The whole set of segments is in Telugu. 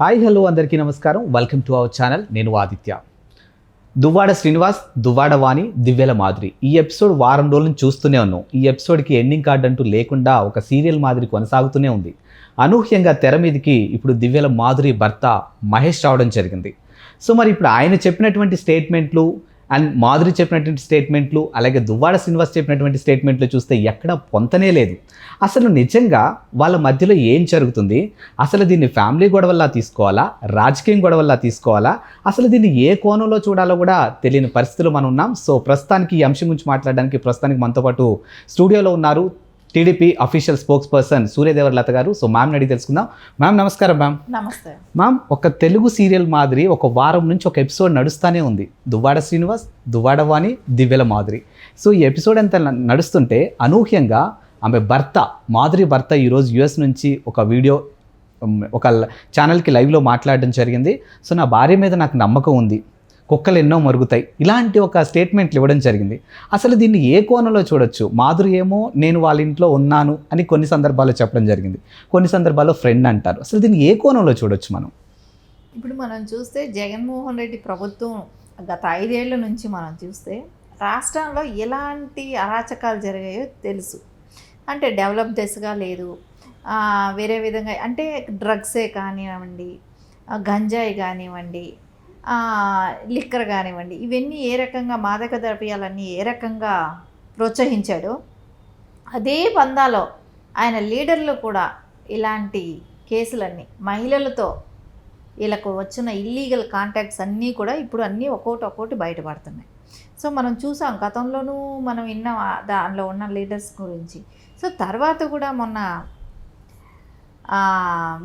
హాయ్ హలో అందరికీ నమస్కారం. Welcome to our channel. నేను ఆదిత్య. దువ్వాడ శ్రీనివాస్, దువ్వాడ వాణి, దివ్యల మాదిరి ఈ ఎపిసోడ్ వారం రోజుల నుంచి చూస్తూనే ఉన్నాం. ఈ ఎపిసోడ్కి ఎండింగ్ కార్డ్ అంటూ లేకుండా ఒక సీరియల్ మాదిరి కొనసాగుతూనే ఉంది. అనూహ్యంగా తెర మీదకి ఇప్పుడు దివ్యల మాధురి భర్త మహేష్ రావడం జరిగింది. సో మరి ఇప్పుడు ఆయన చెప్పినటువంటి స్టేట్మెంట్లు అండ్ మాధురి చెప్పినటువంటి స్టేట్మెంట్లు, అలాగే దువ్వాడ శ్రీనివాస్ చెప్పినటువంటి స్టేట్మెంట్లు చూస్తే ఎక్కడ పొంతనే లేదు. అసలు నిజంగా వాళ్ళ మధ్యలో ఏం జరుగుతుంది? అసలు దీన్ని ఫ్యామిలీ గొడవల్లా తీసుకోవాలా, రాజకీయం గొడవల్లా తీసుకోవాలా, అసలు దీన్ని ఏ కోణంలో చూడాలో కూడా తెలియని పరిస్థితుల్లో మనం ఉన్నాం. సో ప్రస్తుతానికి ఈ అంశం గురించి మాట్లాడడానికి ప్రస్తుతానికి మనతో పాటు స్టూడియోలో ఉన్నారు TDP official spokesperson Suryadevara Latha గారు. సో మ్యామ్ అడిగి తెలుసుకుందాం. మ్యామ్ నమస్కారం. మ్యామ్ నమస్తే. మ్యామ్, ఒక తెలుగు సీరియల్ మాదిరి ఒక వారం నుంచి ఒక ఎపిసోడ్ నడుస్తూనే ఉంది. దువ్వాడ శ్రీనివాస్, దువ్వాడ వాణి, దివ్యల మాధురి. సో ఈ ఎపిసోడ్ అంతా నడుస్తుంటే అనూహ్యంగా ఆమె భర్త మాధురి భర్త ఈరోజు యుఎస్ నుంచి ఒక వీడియో ఒక ఛానల్కి లైవ్లో మాట్లాడడం జరిగింది. సో నా భార్య మీద నాకు నమ్మకం ఉంది, కుక్కలు ఎన్నో మరుగుతాయి, ఇలాంటి ఒక స్టేట్మెంట్లు ఇవ్వడం జరిగింది. అసలు దీన్ని ఏ కోణంలో చూడొచ్చు? మాధురి ఏమో నేను వాళ్ళ ఇంట్లో ఉన్నాను అని కొన్ని సందర్భాల్లో చెప్పడం జరిగింది, కొన్ని సందర్భాల్లో ఫ్రెండ్ అంటారు. అసలు దీన్ని ఏ కోణంలో చూడొచ్చు మనం? ఇప్పుడు మనం చూస్తే జగన్మోహన్ రెడ్డి ప్రభుత్వం గత 5 ఏళ్ల నుంచి మనం చూస్తే రాష్ట్రంలో ఎలాంటి అరాచకాలు జరిగాయో తెలుసు. అంటే డెవలప్ దశగా లేదు, వేరే విధంగా అంటే డ్రగ్సే కానివ్వండి, గంజాయి కానివ్వండి, లిక్కర్ కానివ్వండి, ఇవన్నీ ఏ రకంగా మాదక ద్రవ్యాలన్నీ ఏ రకంగా ప్రోత్సహించాడో అదే పందాలో ఆయన లీడర్లు కూడా ఇలాంటి కేసులన్నీ మహిళలతో వీళ్ళకు వచ్చిన ఇల్లీగల్ కాంటాక్ట్స్ అన్నీ కూడా ఇప్పుడు అన్నీ ఒక్కొక్కటి బయటపడుతున్నాయి. సో మనం చూసాం, గతంలోనూ మనం విన్నాం దానిలో ఉన్న లీడర్స్ గురించి. సో తర్వాత కూడా మొన్న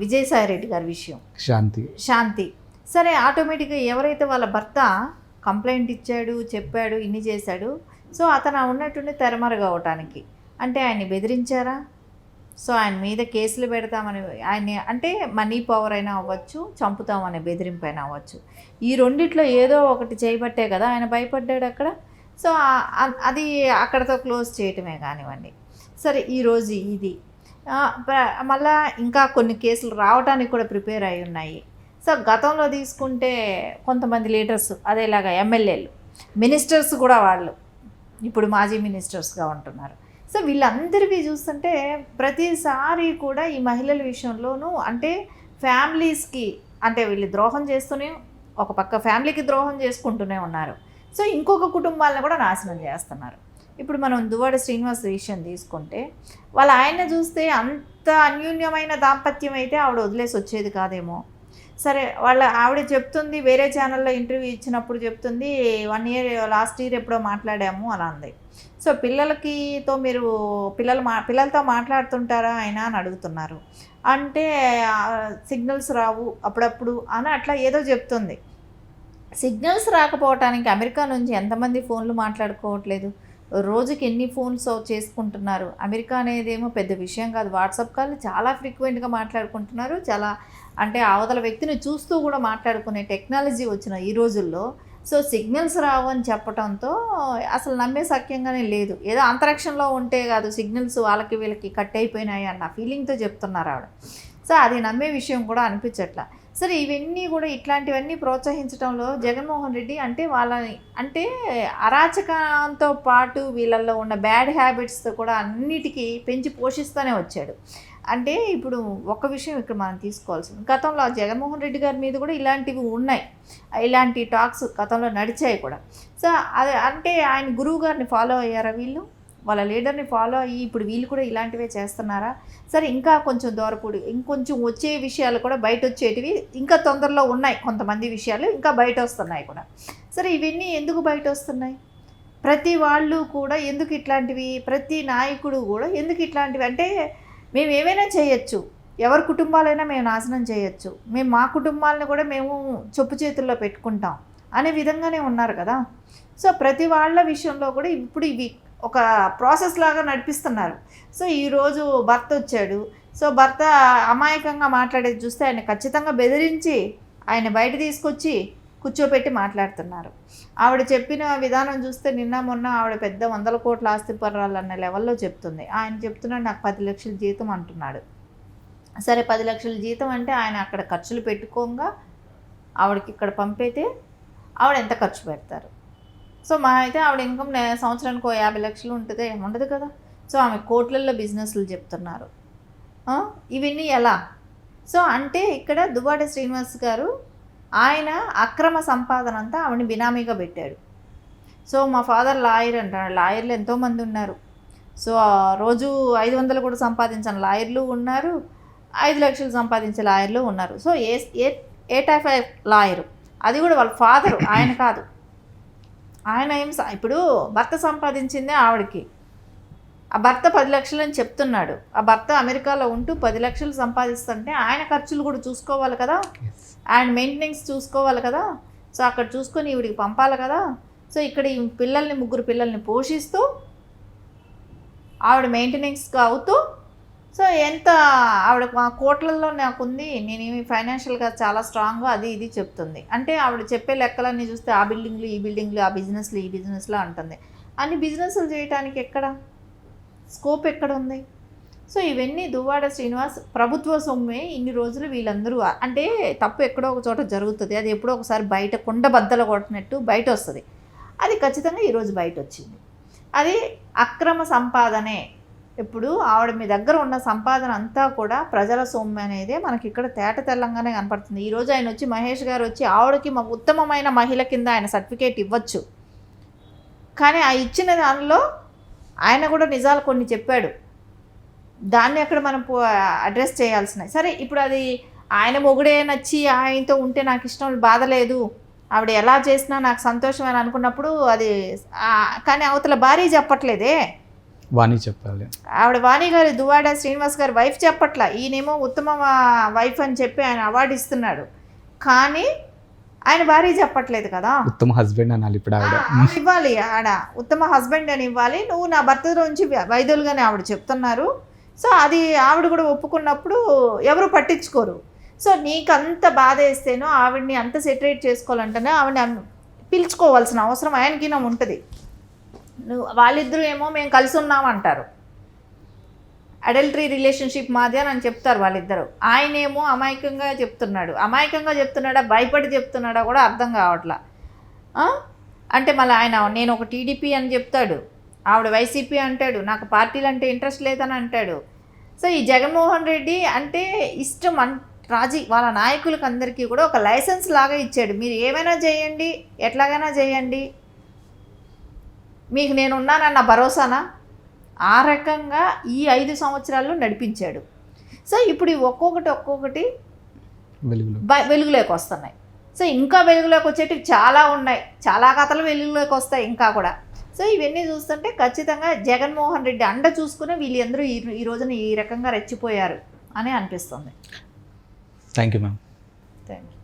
విజయసాయిరెడ్డి గారి విషయం, శాంతి సరే, ఆటోమేటిక్గా ఎవరైతే వాళ్ళ భర్త కంప్లైంట్ ఇచ్చాడు, చెప్పాడు, ఇన్ని చేశాడు, సో అతను ఉన్నట్టుండి తెరమరుగు అవటానికి అంటే ఆయన్ని బెదిరించారా? సో ఆయన మీద కేసులు పెడతామని, ఆయన అంటే మనీ పవర్ అయినా అవ్వచ్చు, చంపుతామనే బెదిరింపు అయినా అవ్వచ్చు. ఈ రెండిట్లో ఏదో ఒకటి చేయబట్టే కదా ఆయన భయపడ్డాడు అక్కడ. సో అది అక్కడతో క్లోజ్ చేయటమే కానివ్వండి. సరే, ఈరోజు ఇది మళ్ళా ఇంకా కొన్ని కేసులు రావడానికి కూడా ప్రిపేర్ అయి ఉన్నాయి. సో గతంలో తీసుకుంటే కొంతమంది లీడర్స్ అదేలాగా ఎమ్మెల్యేలు, మినిస్టర్స్ కూడా వాళ్ళు ఇప్పుడు మాజీ మినిస్టర్స్గా ఉంటున్నారు. సో వీళ్ళందరికీ చూస్తుంటే ప్రతిసారి కూడా ఈ మహిళల విషయంలోనూ అంటే ఫ్యామిలీస్కి అంటే వీళ్ళు ద్రోహం చేస్తూనే, ఒక పక్క ఫ్యామిలీకి ద్రోహం చేసుకుంటూనే ఉన్నారు. సో ఇంకొక కుటుంబాలను కూడా నాశనం చేస్తున్నారు. ఇప్పుడు మనం దువ్వాడ శ్రీనివాస్ విషయం తీసుకుంటే వాళ్ళ ఆయన చూస్తే అంత అన్యూన్యమైన దాంపత్యం అయితే ఆవిడ వదిలేసి వచ్చేది కాదేమో. సరే, వాళ్ళ ఆవిడ చెప్తుంది, వేరే ఛానల్లో ఇంటర్వ్యూ ఇచ్చినప్పుడు చెప్తుంది, 1 ఇయర్ లాస్ట్ ఇయర్ ఎప్పుడో మాట్లాడాము అని అంది. సో పిల్లలతో మీరు పిల్లలతో మాట్లాడుతుంటారా ఆయన అని అడుగుతున్నారు. అంటే సిగ్నల్స్ రావు అప్పుడప్పుడు అని అట్లా ఏదో చెప్తుంది. సిగ్నల్స్ రాకపోవటానికి అమెరికా నుంచి ఎంతమంది ఫోన్లు మాట్లాడుకోవట్లేదు, రోజుకి ఎన్ని ఫోన్స్ చేసుకుంటున్నారు? అమెరికా అనేదేమో పెద్ద విషయం కాదు, వాట్సాప్ కాల్ చాలా ఫ్రీక్వెంట్గా మాట్లాడుకుంటున్నారు. చాలా అంటే అవతల వ్యక్తిని చూస్తూ కూడా మాట్లాడుకునే టెక్నాలజీ వచ్చిన ఈ రోజుల్లో సో సిగ్నల్స్ రావు అని చెప్పడంతో అసలు నమ్మే సఖ్యంగానే లేదు. ఏదో అంతరిక్షంలో ఉంటే కాదు సిగ్నల్స్ వాళ్ళకి వీళ్ళకి కట్ అయిపోయినాయి అన్న ఫీలింగ్తో చెప్తున్నారు ఆవిడ. సో అది నమ్మే విషయం కూడా అనిపించట్లా. సరే, ఇవన్నీ కూడా ఇట్లాంటివన్నీ ప్రోత్సహించడంలో జగన్మోహన్ రెడ్డి అంటే వాళ్ళని అంటే అరాచకంతో పాటు వీళ్ళల్లో ఉన్న బ్యాడ్ హ్యాబిట్స్తో కూడా అన్నిటికీ పెంచి పోషిస్తూనే వచ్చాడు. అంటే ఇప్పుడు ఒక విషయం ఇక్కడ మనం తీసుకోవాల్సింది, గతంలో జగన్మోహన్ రెడ్డి గారి మీద కూడా ఇలాంటివి ఉన్నాయి, ఇలాంటి టాక్స్ గతంలో నడిచాయి కూడా. సో అది అంటే ఆయన గురువు గారిని ఫాలో అయ్యారా వీళ్ళు? వాళ్ళ లీడర్ని ఫాలో అయ్యి ఇప్పుడు వీళ్ళు కూడా ఇలాంటివే చేస్తున్నారా? సరే, ఇంకా కొంచెం దూరపూడి ఇంకొంచెం వచ్చే విషయాలు కూడా బయట వచ్చేటివి ఇంకా తొందరలో ఉన్నాయి, కొంతమంది విషయాలు ఇంకా బయట వస్తున్నాయి కూడా. సరే, ఇవన్నీ ఎందుకు బయట వస్తున్నాయి? ప్రతి వాళ్ళు కూడా ఎందుకు ఇట్లాంటివి, ప్రతి నాయకుడు కూడా ఎందుకు ఇట్లాంటివి అంటే మేము ఏమైనా చేయొచ్చు, ఎవరి కుటుంబాలైనా మేము నాశనం చేయొచ్చు, మేము మా కుటుంబాలను కూడా మేము చెప్పు చేతుల్లో పెట్టుకుంటాం అనే విధంగానే ఉన్నారు కదా. సో ప్రతి వాళ్ళ విషయంలో కూడా ఇప్పుడు ఇవి ఒక ప్రాసెస్ లాగా నడిపిస్తున్నారు. సో ఈరోజు భర్త వచ్చాడు, సో భర్త అమాయకంగా మాట్లాడేది చూస్తే ఆయన ఖచ్చితంగా బెదిరించి ఆయన బయట తీసుకొచ్చి కూర్చోపెట్టి మాట్లాడుతున్నారు. ఆవిడ చెప్పిన విధానం చూస్తే నిన్న మొన్న ఆవిడ పెద్ద 100 కోట్ల ఆస్తిపర్రాలు అన్న లెవెల్లో చెప్తుంది. ఆయన చెప్తున్నాడు నాకు 10 లక్షల జీతం అంటున్నాడు. సరే 10 లక్షల జీతం అంటే ఆయన అక్కడ ఖర్చులు పెట్టుకోగా ఆవిడకి ఇక్కడ పంపైతే ఆవిడ ఎంత ఖర్చు పెడతారు? సో మా అయితే ఆవిడ ఇన్కమ్ సంవత్సరానికి 50 లక్షలు ఉంటుంది, ఉండదు కదా. సో ఆమె కోట్లల్లో బిజినెస్లు చెప్తున్నారు. ఇవన్నీ ఎలా? సో అంటే ఇక్కడ దువ్వాడ శ్రీనివాస్ గారు ఆయన అక్రమ సంపాదన అంతా ఆవిడని బినామీగా పెట్టాడు. సో మా ఫాదర్ లాయర్ అంటాడు, లాయర్లు ఎంతోమంది ఉన్నారు. సో రోజు 500 కూడా సంపాదించిన లాయర్లు ఉన్నారు, 5 లక్షలు సంపాదించే లాయర్లు ఉన్నారు. So A type of lawyer? అది కూడా వాళ్ళ ఫాదరు, ఆయన కాదు. ఆయన ఇప్పుడు భర్త సంపాదించిందే ఆవిడకి, ఆ భర్త 10 లక్షలు అని చెప్తున్నాడు. ఆ భర్త అమెరికాలో ఉంటూ 10 లక్షలు సంపాదిస్తుంటే ఆయన ఖర్చులు కూడా చూసుకోవాలి కదా, ఆయన మెయింటెనెన్స్ చూసుకోవాలి కదా. సో అక్కడ చూసుకొని ఈవిడికి పంపాలి కదా. సో ఇక్కడ ఈ పిల్లల్ని 3 పిల్లల్ని పోషిస్తూ ఆవిడ మెయింటెనెన్స్గా అవుతూ, సో ఎంత ఆవిడ కోట్లల్లో నాకుంది, నేనేమి ఫైనాన్షియల్గా చాలా స్ట్రాంగ్ అది ఇది చెప్తుంది. అంటే ఆవిడ చెప్పే లెక్కలన్నీ చూస్తే ఆ బిల్డింగ్లు ఈ బిల్డింగ్లు, ఆ బిజినెస్లు ఈ బిజినెస్లో అంటుంది. అన్ని బిజినెస్లు చేయడానికి ఎక్కడ స్కోప్ ఎక్కడ ఉంది? సో ఇవన్నీ దువ్వాడ శ్రీనివాస్ ప్రభుత్వ సొమ్మే ఇన్ని రోజులు వీళ్ళందరూ, అంటే తప్పు ఎక్కడో ఒక చోట జరుగుతుంది, అది ఎప్పుడో ఒకసారి బయట కుండ బద్దలు కొట్టినట్టు బయట వస్తుంది. అది ఖచ్చితంగా ఈరోజు బయట వచ్చింది. అది అక్రమ సంపాదనే. ఇప్పుడు ఆవిడ మీ దగ్గర ఉన్న సంపాదన అంతా కూడా ప్రజల సొమ్ము అనేదే మనకి ఇక్కడ తేట తెల్లంగానే కనపడుతుంది. ఈరోజు ఆయన వచ్చి, మహేష్ గారు వచ్చి ఆవిడకి మాకు ఉత్తమమైన మహిళ కింద ఆయన సర్టిఫికేట్ ఇవ్వచ్చు, కానీ ఆ ఇచ్చిన దానిలో ఆయన కూడా నిజాలు కొన్ని చెప్పాడు. దాన్ని అక్కడ మనం అడ్రస్ చేయాల్సినవి. సరే ఇప్పుడు అది ఆయన మొగుడే నచ్చి ఆయనతో ఉంటే నాకు ఇష్టం బాధ లేదు, ఆవిడ ఎలా చేసినా నాకు సంతోషం అని అనుకున్నప్పుడు అది, కానీ అవతల భార్య చెప్పట్లేదే, వాణి చెప్పాలి. ఆవిడ వాణి గారు, దువ్వాడ శ్రీనివాస్ గారు వైఫ్ చెప్పట్లా, ఈయనేమో ఉత్తమ వైఫ్ అని చెప్పి ఆయన అవార్డు ఇస్తున్నాడు, కానీ ఆయన భార్య చెప్పట్లేదు కదా. ఉత్తమ హస్బెండ్ అనాలి ఇప్పుడు ఆవిడ, ఇవ్వాలి ఆడ ఉత్తమ హస్బెండ్ అని ఇవ్వాలి. నువ్వు నా భర్తలోంచి వైదొలుగానే ఆవిడ చెప్తున్నారు. సో అది ఆవిడ కూడా ఒప్పుకున్నప్పుడు ఎవరు పట్టించుకోరు. సో నీకు అంత బాధ వేస్తేనో ఆవిడని అంత సెటరేట్ చేసుకోవాలంటేనే ఆవిడని పిలుచుకోవాల్సిన అవసరం ఆయనకి నా ఉంటుంది. నువ్వు వాళ్ళిద్దరూ ఏమో మేము కలిసి ఉన్నామంటారు, అడల్టరీ రిలేషన్షిప్ మాది అని చెప్తారు వాళ్ళిద్దరు. ఆయనేమో అమాయకంగా చెప్తున్నాడు, అమాయకంగా చెప్తున్నాడా భయపడి చెప్తున్నాడా కూడా అర్థం కావట్లా. అంటే మళ్ళీ ఆయన నేను ఒక టీడీపీ అని చెప్తాడు, ఆవిడ వైసీపీ అంటాడు, నాకు పార్టీలు అంటే ఇంట్రెస్ట్ లేదని అంటాడు. సో ఈ జగన్మోహన్ రెడ్డి అంటే ఇష్టం వాళ్ళ నాయకులకు అందరికీ కూడా ఒక లైసెన్స్ లాగా ఇచ్చాడు, మీరు ఏమైనా చేయండి, ఎట్లాగైనా చేయండి, మీకు నేను ఉన్నానన్న భరోసానా, ఆ రకంగా ఈ 5 సంవత్సరాల్లో నడిపించాడు. సో ఇప్పుడు ఒక్కొక్కటి వెలుగులోకి వస్తున్నాయి. సో ఇంకా వెలుగులోకి వచ్చేటివి చాలా ఉన్నాయి, చాలా కథలు వెలుగులోకి వస్తాయి ఇంకా కూడా. సో ఇవన్నీ చూస్తుంటే ఖచ్చితంగా జగన్మోహన్ రెడ్డి అండ చూసుకుని వీళ్ళందరూ ఈ రోజున ఈ రకంగా రెచ్చిపోయారు అని అనిపిస్తుంది. Thank you ma'am. Thank you.